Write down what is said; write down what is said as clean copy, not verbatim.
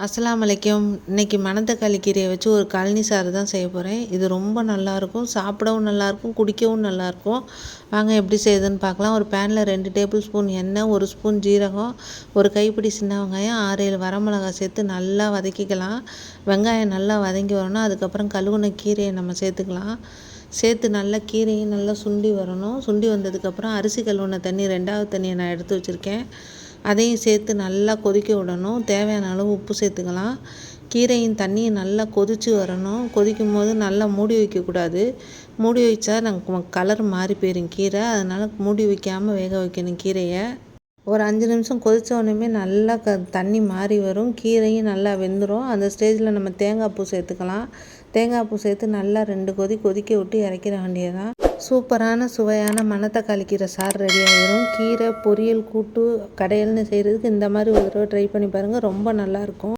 அஸ்ஸலாமு அலைக்கும். இன்றைக்கி மணத்தக்காளி கீரையை வச்சு ஒரு கழனி சாறு தான் செய்ய போகிறேன். இது ரொம்ப நல்லாயிருக்கும், சாப்பிடவும் நல்லாயிருக்கும், குடிக்கவும் நல்லாயிருக்கும். வாங்க எப்படி செய்யுதுன்னு பார்க்கலாம். ஒரு பேனில் 2 டேபிள் ஸ்பூன் எண்ணெய், 1 ஸ்பூன் ஜீரகம், ஒரு கைப்பிடி சின்ன வெங்காயம், 6-7 வரமிளகாய் சேர்த்து நல்லா வதக்கிக்கலாம். வெங்காயம் நல்லா வதங்கி வரணும். அதுக்கப்புறம் கழுவுன கீரையை நம்ம சேர்த்துக்கலாம். சேர்த்து நல்லா கீரையும் நல்லா சுண்டி வரணும். சுண்டி வந்ததுக்கப்புறம் அரிசி கழுவுன தண்ணி 2வது தண்ணியை நான் எடுத்து வச்சுருக்கேன். அதையும் சேர்த்து நல்லா கொதிக்க விடணும். தேவையான அளவு உப்பு சேர்த்துக்கலாம். கீரையும் தண்ணியும் நல்லா கொதித்து வரணும். கொதிக்கும் போது நல்லா மூடி வைக்கக்கூடாது. மூடி வச்சா கலர் மாறி போயிடும் கீரை. அதனால் மூடி வைக்காமல் வேக வைக்கணும் கீரையை. ஒரு 5 நிமிஷம் கொதித்த உடனே நல்லா தண்ணி மாறி வரும். கீரையும் நல்லா வெந்துடும். அந்த ஸ்டேஜில் நம்ம தேங்காய் பூ சேர்த்துக்கலாம். தேங்காய் பூ சேர்த்து நல்லா 2 கொதிக்க விட்டு இறக்கிற வேண்டியதான். சூப்பரான சுவையான மணத்தக்காளி கீரை சாறு ரெடி ஆகிடும். கீரை பொரியல், கூட்டு, கடையல்னு செய்கிறதுக்கு இந்த மாதிரி ஒரு தடவை ட்ரை பண்ணி பாருங்கள். ரொம்ப நல்லாயிருக்கும்.